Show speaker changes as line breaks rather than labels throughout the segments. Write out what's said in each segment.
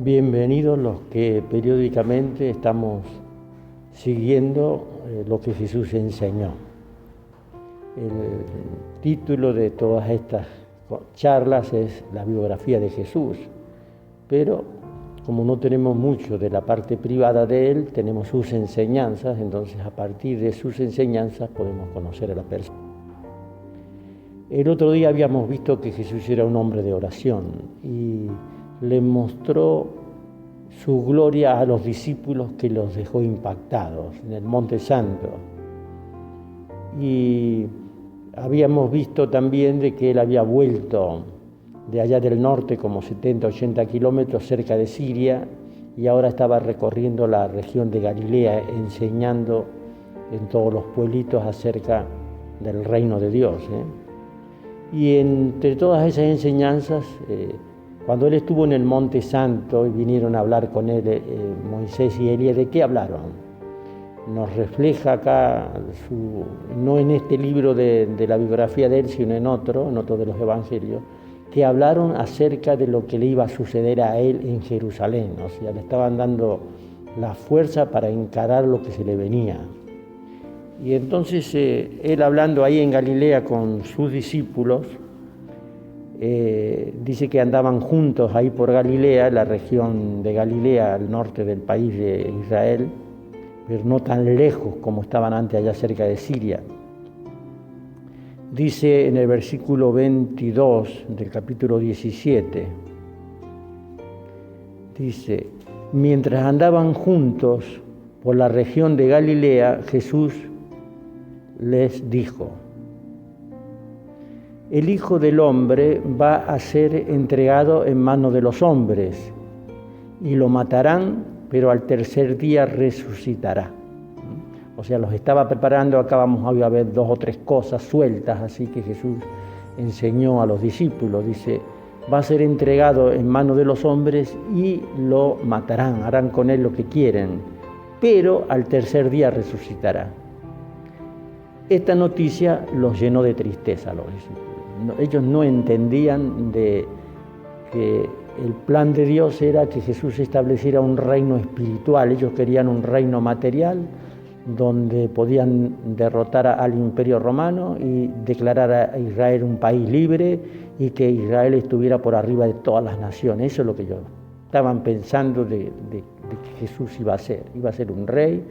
Bienvenidos los que periódicamente estamos siguiendo lo que Jesús enseñó. El título de todas estas charlas es la biografía de Jesús, pero como no tenemos mucho de la parte privada de él, tenemos sus enseñanzas, entonces a partir de sus enseñanzas podemos conocer a la persona. El otro día habíamos visto que Jesús era un hombre de oración y le mostró su gloria a los discípulos que los dejó impactados en el Monte Santo. Y habíamos visto también de que él había vuelto de allá del norte, como 70, 80 kilómetros cerca de Siria, y ahora estaba recorriendo la región de Galilea, enseñando en todos los pueblitos acerca del reino de Dios. Y entre todas esas enseñanzas, cuando él estuvo en el Monte Santo y vinieron a hablar con él Moisés y Elías, ¿de qué hablaron? Nos refleja acá, no en este libro de la biografía de él, sino en otro de los evangelios, que hablaron acerca de lo que le iba a suceder a él en Jerusalén. O sea, le estaban dando la fuerza para encarar lo que se le venía. Y entonces él, hablando ahí en Galilea con sus discípulos, dice que andaban juntos ahí por Galilea, la región de Galilea, al norte del país de Israel, pero no tan lejos como estaban antes allá cerca de Siria. Dice en el versículo 22 del capítulo 17, dice: mientras andaban juntos por la región de Galilea, Jesús les dijo: el Hijo del Hombre va a ser entregado en manos de los hombres y lo matarán, pero al tercer día resucitará. O sea, los estaba preparando. Acá vamos a ver 2 o 3 cosas sueltas, así que Jesús enseñó a los discípulos. Dice, va a ser entregado en manos de los hombres y lo matarán, harán con él lo que quieren, pero al tercer día resucitará. Esta noticia los llenó de tristeza a los discípulos. Ellos no entendían de que el plan de Dios era que Jesús estableciera un reino espiritual. Ellos querían un reino material donde podían derrotar al imperio romano y declarar a Israel un país libre y que Israel estuviera por arriba de todas las naciones. Eso es lo que ellos estaban pensando de que Jesús iba a ser un rey.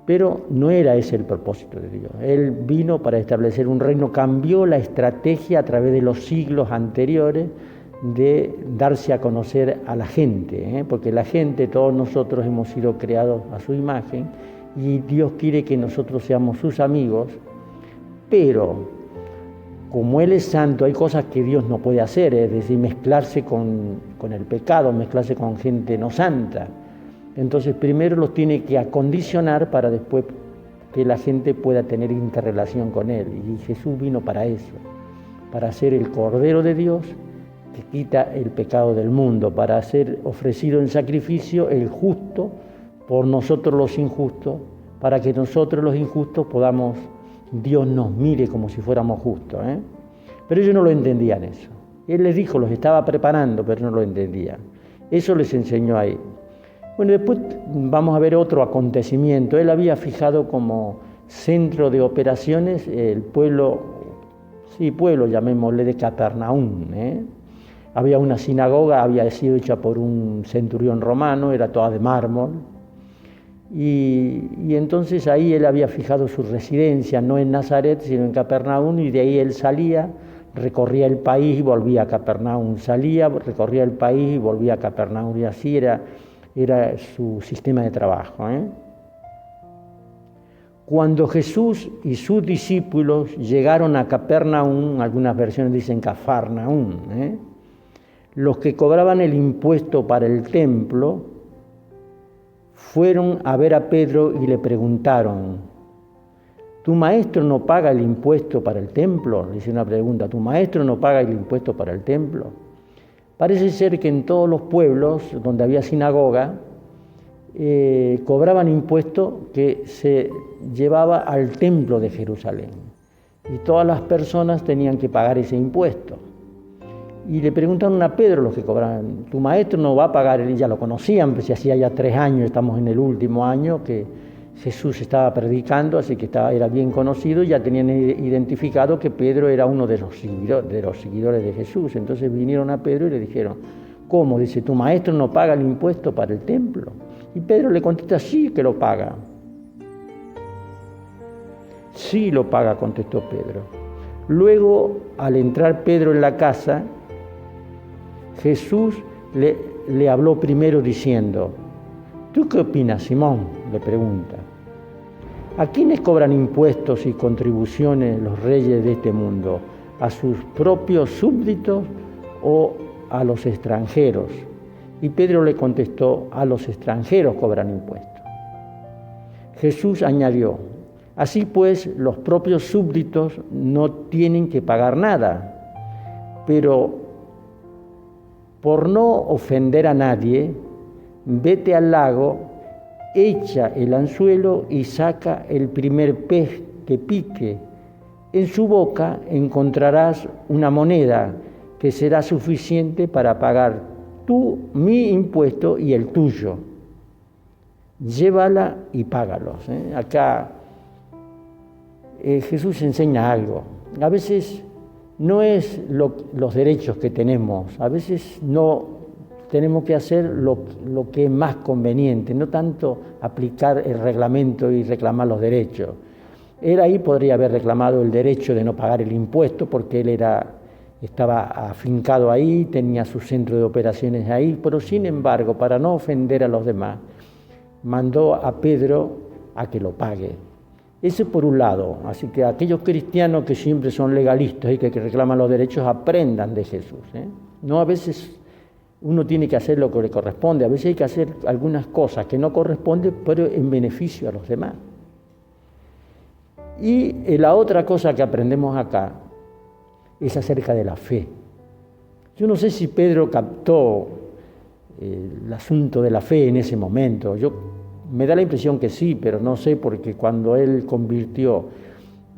Pero no era ese el propósito de Dios. Él vino para establecer un reino, cambió la estrategia a través de los siglos anteriores de darse a conocer a la gente, porque la gente, todos nosotros hemos sido creados a su imagen y Dios quiere que nosotros seamos sus amigos, pero como Él es santo, hay cosas que Dios no puede hacer, es decir, mezclarse con el pecado, mezclarse con gente no santa. Entonces primero los tiene que acondicionar para después que la gente pueda tener interrelación con Él. Y Jesús vino para eso, para ser el Cordero de Dios que quita el pecado del mundo, para ser ofrecido en sacrificio el justo por nosotros los injustos, para que nosotros los injustos Dios nos mire como si fuéramos justos. Pero ellos no lo entendían eso. Él les dijo, los estaba preparando, pero no lo entendían. Eso les enseñó ahí. Bueno, después vamos a ver otro acontecimiento. Él había fijado como centro de operaciones el pueblo llamémosle de Capernaum. Había una sinagoga, había sido hecha por un centurión romano, era toda de mármol. Y entonces ahí él había fijado su residencia, no en Nazaret, sino en Capernaum, y de ahí él salía, recorría el país y volvía a Capernaum. Salía, recorría el país y volvía a Capernaum, y así era su sistema de trabajo. Cuando Jesús y sus discípulos llegaron a Capernaum, algunas versiones dicen Cafarnaum, los que cobraban el impuesto para el templo fueron a ver a Pedro y le preguntaron: ¿tu maestro no paga el impuesto para el templo? Le hice una pregunta: ¿tu maestro no paga el impuesto para el templo? Parece ser que en todos los pueblos donde había sinagoga cobraban impuesto que se llevaba al templo de Jerusalén y todas las personas tenían que pagar ese impuesto. Y le preguntaron a Pedro los que cobraban, tu maestro no va a pagar, ya lo conocían, pues hacía ya 3 años, estamos en el último año que Jesús estaba predicando, así que era bien conocido, ya tenían identificado que Pedro era uno de los seguidores de Jesús. Entonces vinieron a Pedro y le dijeron, ¿cómo? Dice, ¿tu maestro no paga el impuesto para el templo? Y Pedro le contesta, sí que lo paga. Sí lo paga, contestó Pedro. Luego, al entrar Pedro en la casa, Jesús le habló primero diciendo, ¿tú qué opinas, Simón? Le pregunta. ¿A quiénes cobran impuestos y contribuciones los reyes de este mundo? ¿A sus propios súbditos o a los extranjeros? Y Pedro le contestó, a los extranjeros cobran impuestos. Jesús añadió, así pues los propios súbditos no tienen que pagar nada, pero por no ofender a nadie, vete al lago, echa el anzuelo y saca el primer pez que pique. En su boca encontrarás una moneda que será suficiente para pagar mi impuesto y el tuyo. Llévala y págalos. Acá Jesús enseña algo. A veces no es los derechos que tenemos, a veces no tenemos que hacer lo que es más conveniente, no tanto aplicar el reglamento y reclamar los derechos. Él ahí podría haber reclamado el derecho de no pagar el impuesto porque él estaba afincado ahí, tenía su centro de operaciones ahí, pero sin embargo, para no ofender a los demás, mandó a Pedro a que lo pague. Eso por un lado, así que aquellos cristianos que siempre son legalistas y que reclaman los derechos aprendan de Jesús. No, a veces uno tiene que hacer lo que le corresponde, a veces hay que hacer algunas cosas que no corresponden, pero en beneficio a los demás. Y la otra cosa que aprendemos acá es acerca de la fe. Yo no sé si Pedro captó el asunto de la fe en ese momento. Me da la impresión que sí, pero no sé, porque cuando él convirtió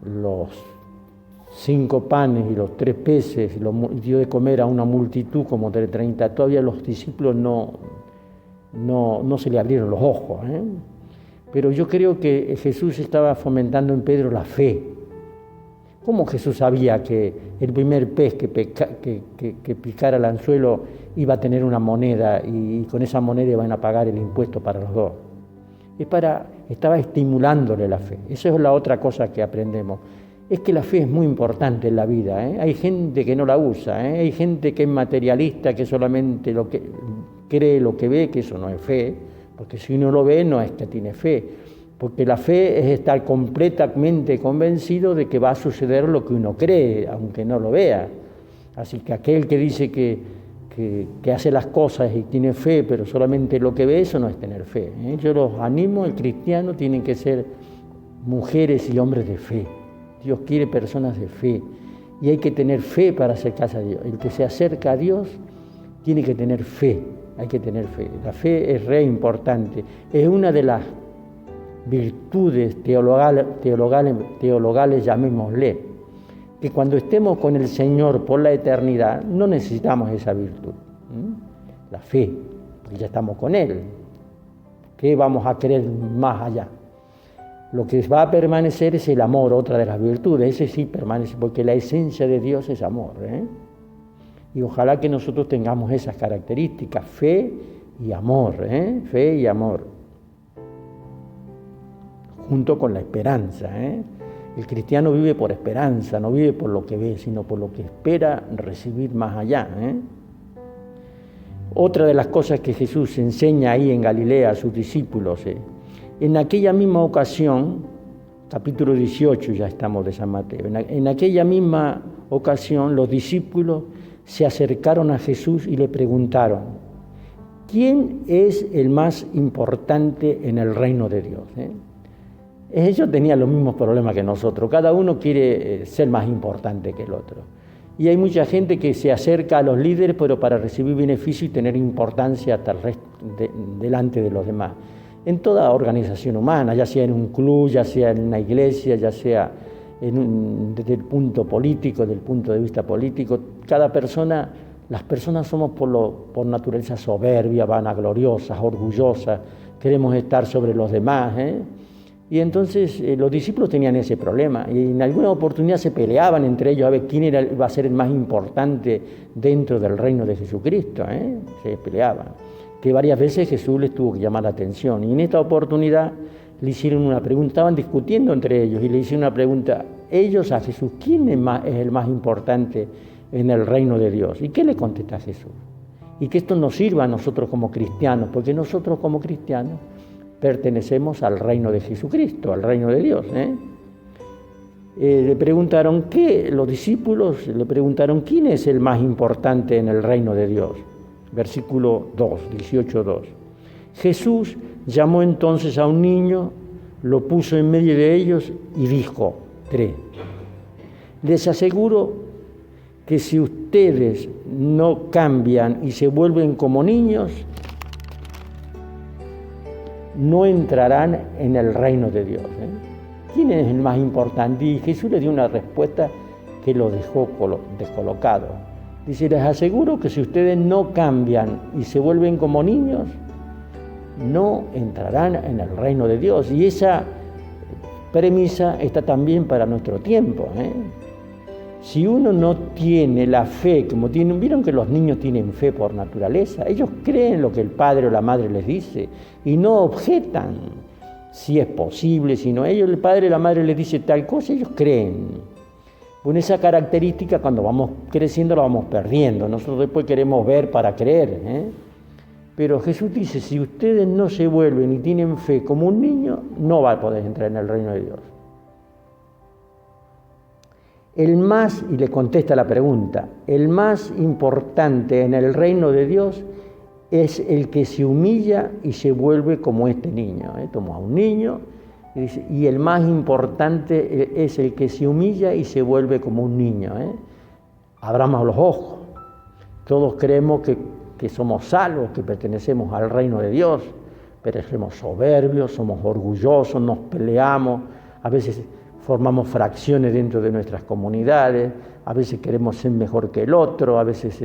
los 5 panes y los 3 peces y dio de comer a una multitud como de 30, todavía los discípulos no se le abrieron los ojos. Pero yo creo que Jesús estaba fomentando en Pedro la fe. ¿Cómo Jesús sabía que el primer pez que picara el anzuelo iba a tener una moneda y con esa moneda iban a pagar el impuesto para los dos? Estaba estimulándole la fe. Esa es la otra cosa que aprendemos. Es que la fe es muy importante en la vida. Hay gente que no la usa. Hay gente que es materialista, que solamente cree lo que ve, que eso no es fe. Porque si uno lo ve, no es que tiene fe. Porque la fe es estar completamente convencido de que va a suceder lo que uno cree, aunque no lo vea. Así que aquel que dice que hace las cosas y tiene fe, pero solamente lo que ve, eso no es tener fe. Yo los animo, el cristiano tienen que ser mujeres y hombres de fe. Dios quiere personas de fe y hay que tener fe para acercarse a Dios. El que se acerca a Dios tiene que tener fe, hay que tener fe. La fe es re importante, es una de las virtudes teologales, llamémosle, que cuando estemos con el Señor por la eternidad no necesitamos esa virtud, la fe, porque ya estamos con Él. ¿Qué vamos a querer más allá? Lo que va a permanecer es el amor, otra de las virtudes, ese sí permanece, porque la esencia de Dios es amor. Y ojalá que nosotros tengamos esas características, fe y amor, fe y amor, junto con la esperanza. El cristiano vive por esperanza, no vive por lo que ve, sino por lo que espera recibir más allá. Otra de las cosas que Jesús enseña ahí en Galilea a sus discípulos, en aquella misma ocasión, capítulo 18 ya estamos de San Mateo, en aquella misma ocasión los discípulos se acercaron a Jesús y le preguntaron, ¿quién es el más importante en el reino de Dios? Ellos tenían los mismos problemas que nosotros, cada uno quiere ser más importante que el otro. Y hay mucha gente que se acerca a los líderes, pero para recibir beneficio y tener importancia delante de los demás. En toda organización humana, ya sea en un club, ya sea en una iglesia, ya sea desde el punto político, desde el punto de vista político, cada persona Las personas somos por naturaleza soberbias, vanagloriosas, orgullosas, queremos estar sobre los demás, ¿eh? Y entonces los discípulos tenían ese problema y en alguna oportunidad se peleaban entre ellos a ver quién iba a ser el más importante dentro del reino de Jesucristo, ¿eh? Se peleaban, que varias veces Jesús les tuvo que llamar la atención y en esta oportunidad le hicieron una pregunta, estaban discutiendo entre ellos y le hicieron una pregunta, ellos a Jesús, ¿quién es el más importante en el reino de Dios? ¿Y qué le contesta Jesús? Y que esto nos sirva a nosotros como cristianos, porque nosotros como cristianos pertenecemos al reino de Jesucristo, al reino de Dios, ¿eh? Le preguntaron, los discípulos le preguntaron, ¿quién es el más importante en el reino de Dios? Versículo 2, 18:2. Jesús llamó entonces a un niño, lo puso en medio de ellos y dijo, 3, les aseguro que si ustedes no cambian y se vuelven como niños, no entrarán en el reino de Dios, ¿eh? ¿Quién es el más importante? Y Jesús le dio una respuesta que lo dejó descolocado. Dice, les aseguro que si ustedes no cambian y se vuelven como niños, no entrarán en el reino de Dios. Y esa premisa está también para nuestro tiempo, ¿eh? Si uno no tiene la fe, vieron que los niños tienen fe por naturaleza, ellos creen lo que el padre o la madre les dice y no objetan si es posible, sino el padre o la madre les dice tal cosa, ellos creen. Con esa característica cuando vamos creciendo la vamos perdiendo, nosotros después queremos ver para creer, ¿eh? Pero Jesús dice, si ustedes no se vuelven y tienen fe como un niño, no va a poder entrar en el reino de Dios. Y le contesta la pregunta, el más importante en el reino de Dios es el que se humilla y se vuelve como este niño, ¿eh? Toma a un niño y dice, y el más importante es el que se humilla y se vuelve como un niño, ¿eh? Abramos los ojos, todos creemos que somos salvos, que pertenecemos al reino de Dios, pero somos soberbios, somos orgullosos, nos peleamos, a veces formamos fracciones dentro de nuestras comunidades, a veces queremos ser mejor que el otro, a veces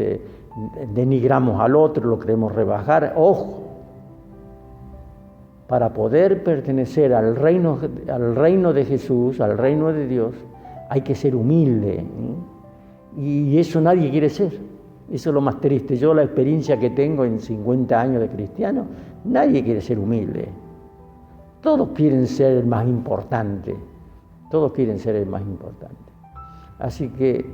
denigramos al otro, lo queremos rebajar. Ojo, para poder pertenecer al reino de Jesús, al reino de Dios, hay que ser humilde, ¿eh? Y eso nadie quiere ser. Eso es lo más triste. Yo la experiencia que tengo en 50 años de cristiano, nadie quiere ser humilde. Todos quieren ser el más importante. Todos quieren ser el más importante. Así que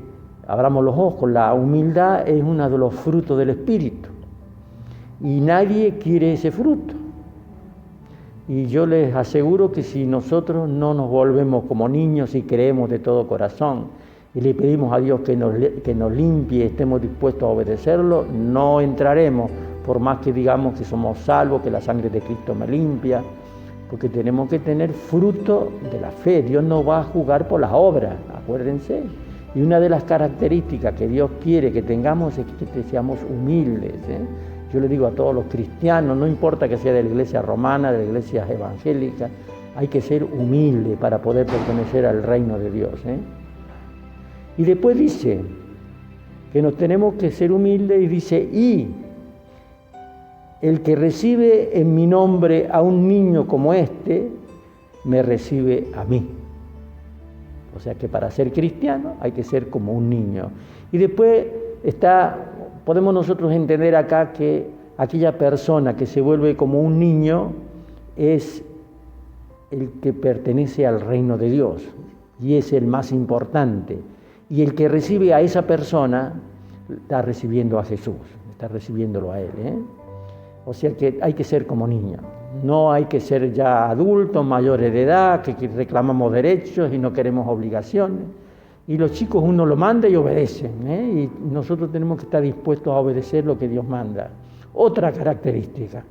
abramos los ojos, la humildad es uno de los frutos del Espíritu. Y nadie quiere ese fruto. Y yo les aseguro que si nosotros no nos volvemos como niños y creemos de todo corazón y le pedimos a Dios que nos limpie, estemos dispuestos a obedecerlo, no entraremos, por más que digamos que somos salvos, que la sangre de Cristo me limpia, porque tenemos que tener fruto de la fe. Dios no va a jugar por las obras, acuérdense. Y una de las características que Dios quiere que tengamos es que seamos humildes, ¿eh? Yo le digo a todos los cristianos, no importa que sea de la iglesia romana, de la iglesia evangélica, hay que ser humilde para poder pertenecer al reino de Dios, ¿eh? Y después dice que nos tenemos que ser humildes y dice, y el que recibe en mi nombre a un niño como este, me recibe a mí. O sea que para ser cristiano hay que ser como un niño. Y después podemos nosotros entender acá que aquella persona que se vuelve como un niño es el que pertenece al reino de Dios y es el más importante. Y el que recibe a esa persona está recibiendo a Jesús, está recibiéndolo a Él, ¿eh? O sea que hay que ser como niños, no hay que ser ya adultos, mayores de edad, que reclamamos derechos y no queremos obligaciones. Y los chicos uno lo manda y obedecen, ¿eh? Y nosotros tenemos que estar dispuestos a obedecer lo que Dios manda. Otra característica.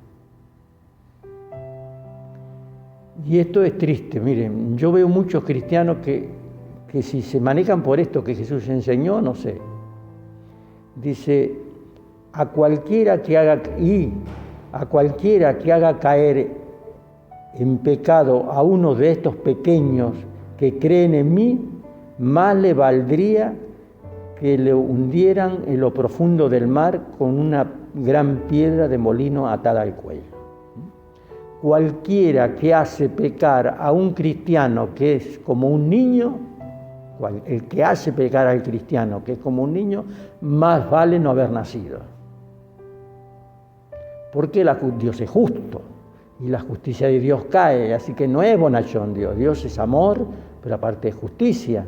Y esto es triste, miren, yo veo muchos cristianos que si se manejan por esto que Jesús enseñó, no sé. Dice, a cualquiera que haga caer en pecado a uno de estos pequeños que creen en mí, más le valdría que le hundieran en lo profundo del mar con una gran piedra de molino atada al cuello. Cualquiera que hace pecar a un cristiano que es como un niño, el que hace pecar al cristiano que es como un niño, más vale no haber nacido. Porque Dios es justo y la justicia de Dios cae, así que no es bonachón Dios. Dios es amor, pero aparte es justicia.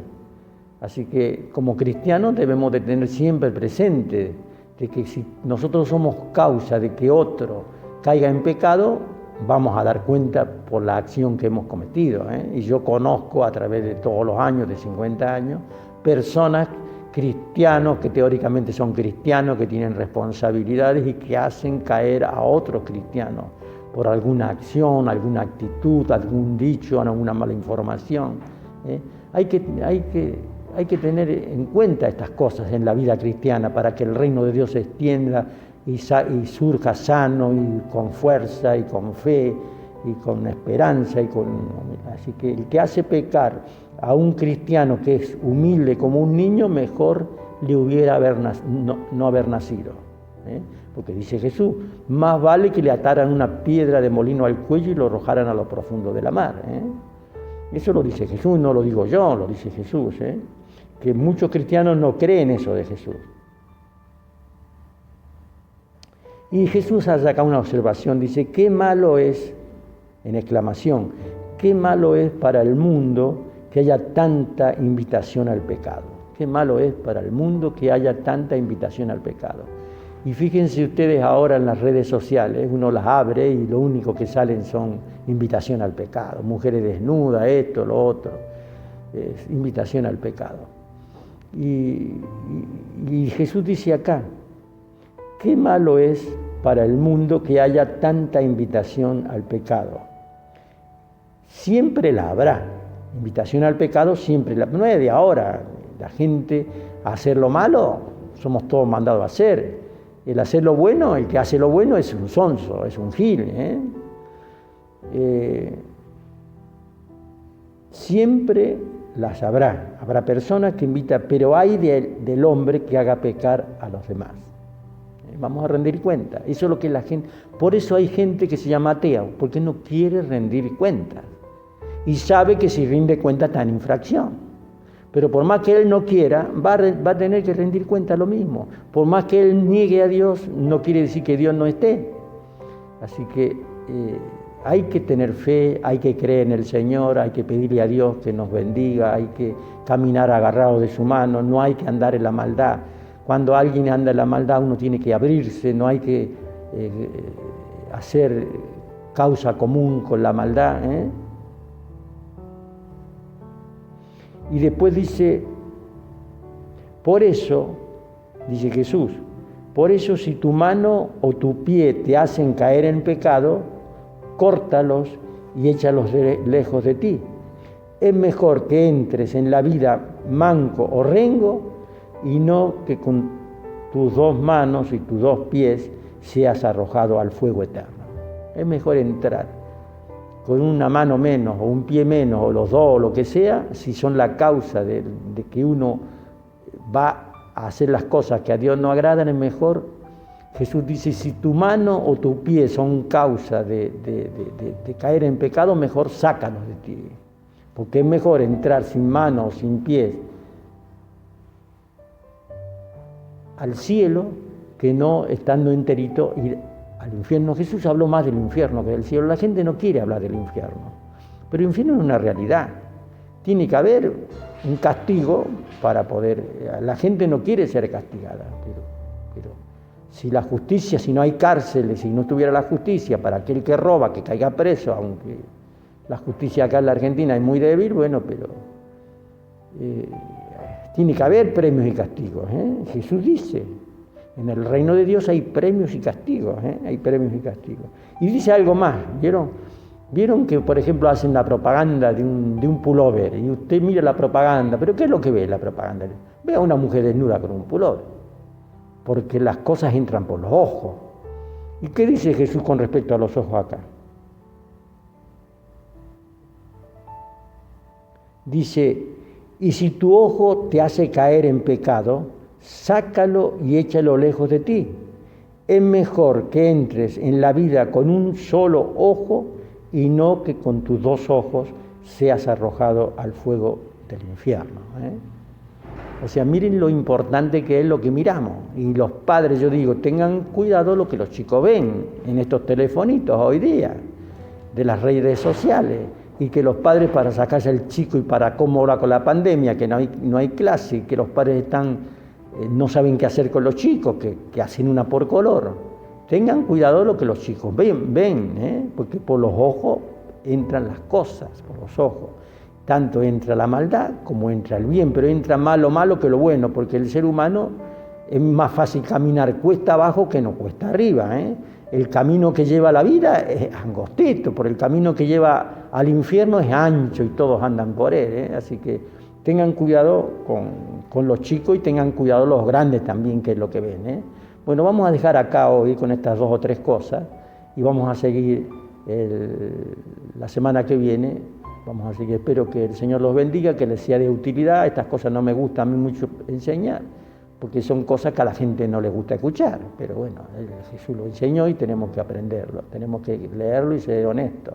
Así que como cristianos debemos de tener siempre presente de que si nosotros somos causa de que otro caiga en pecado, vamos a dar cuenta por la acción que hemos cometido. Y yo conozco a través de todos los años, de 50 años, personas cristianos que teóricamente son cristianos, que tienen responsabilidades y que hacen caer a otros cristianos por alguna acción, alguna actitud, algún dicho, alguna mala información. Hay que tener en cuenta estas cosas en la vida cristiana para que el reino de Dios se extienda y surja sano y con fuerza y con fe y con esperanza. Así que el que hace pecar a un cristiano que es humilde como un niño, mejor le hubiera no haber nacido. Porque dice Jesús, más vale que le ataran una piedra de molino al cuello y lo arrojaran a lo profundo de la mar. Eso lo dice Jesús, no lo digo yo, lo dice Jesús. Que muchos cristianos no creen eso de Jesús. Y Jesús hace acá una observación, dice, qué malo es, en exclamación, qué malo es para el mundo que haya tanta invitación al pecado. Qué malo es para el mundo que haya tanta invitación al pecado. Y fíjense ustedes ahora en las redes sociales, uno las abre y lo único que salen son invitación al pecado, mujeres desnudas, esto, lo otro, es invitación al pecado. Y Jesús dice acá, qué malo es para el mundo que haya tanta invitación al pecado. Siempre la habrá, invitación al pecado siempre la, no es de ahora, la gente a hacer lo malo, somos todos mandados a hacer. El hacer lo bueno, el que hace lo bueno es un sonso, es un gil. Siempre las habrá personas que invitan, pero hay del hombre que haga pecar a los demás. Vamos a rendir cuenta. Eso es lo que la gente, por eso hay gente que se llama ateo, porque no quiere rendir cuentas y sabe que si rinde cuenta está en infracción. Pero por más que él no quiera, va a tener que rendir cuenta lo mismo. Por más que él niegue a Dios, no quiere decir que Dios no esté. Así que hay que tener fe, hay que creer en el Señor, hay que pedirle a Dios que nos bendiga, hay que caminar agarrado de su mano, no hay que andar en la maldad. Cuando alguien anda en la maldad uno tiene que abrirse, no hay que hacer causa común con la maldad. Y después dice, por eso, dice Jesús, por eso si tu mano o tu pie te hacen caer en pecado, córtalos y échalos lejos de ti. Es mejor que entres en la vida manco o rengo y no que con tus dos manos y tus dos pies seas arrojado al fuego eterno. Es mejor entrar con una mano menos o un pie menos o los dos o lo que sea, si son la causa de que uno va a hacer las cosas que a Dios no agradan, es mejor. Jesús dice, si tu mano o tu pie son causa de caer en pecado, mejor sácalos de ti. Porque es mejor entrar sin manos o sin pies al cielo que no estando enterito ir al infierno. Jesús habló más del infierno que del cielo. La gente no quiere hablar del infierno, pero el infierno es una realidad. Tiene que haber un castigo para poder. La gente no quiere ser castigada, pero si la justicia, si no hay cárceles, si no tuviera la justicia para aquel que roba, que caiga preso, aunque la justicia acá en la Argentina es muy débil, bueno, pero tiene que haber premios y castigos. Jesús dice, en el reino de Dios hay premios y castigos, hay premios y castigos. Y dice algo más, ¿vieron que, por ejemplo, hacen la propaganda de un pullover? Y usted mira la propaganda, ¿pero qué es lo que ve la propaganda? Ve a una mujer desnuda con un pullover, porque las cosas entran por los ojos. ¿Y qué dice Jesús con respecto a los ojos acá? Dice, y si tu ojo te hace caer en pecado, sácalo y échalo lejos de ti. Es mejor que entres en la vida con un solo ojo y no que con tus dos ojos seas arrojado al fuego del infierno. O sea, miren lo importante que es lo que miramos. Y los padres, yo digo, tengan cuidado lo que los chicos ven en estos telefonitos hoy día, de las redes sociales. Y que los padres, para sacarse al chico y para cómo ahora con la pandemia, que no hay clase, que los padres no saben qué hacer con los chicos, que hacen una por color. Tengan cuidado lo que los chicos ven, porque por los ojos entran las cosas, por los ojos. Tanto entra la maldad como entra el bien, pero entra más lo malo que lo bueno, porque el ser humano es más fácil caminar cuesta abajo que no cuesta arriba. El camino que lleva a la vida es angostito, por el camino que lleva al infierno es ancho y todos andan por él. Así que tengan cuidado con los chicos y tengan cuidado los grandes también, que es lo que ven. Bueno, vamos a dejar acá hoy con estas 2 o 3 cosas y vamos a seguir la semana que viene. Vamos a seguir, espero que el Señor los bendiga, que les sea de utilidad. Estas cosas no me gusta a mí mucho enseñar, porque son cosas que a la gente no le gusta escuchar, pero bueno, Jesús lo enseñó y tenemos que aprenderlo, tenemos que leerlo y ser honestos.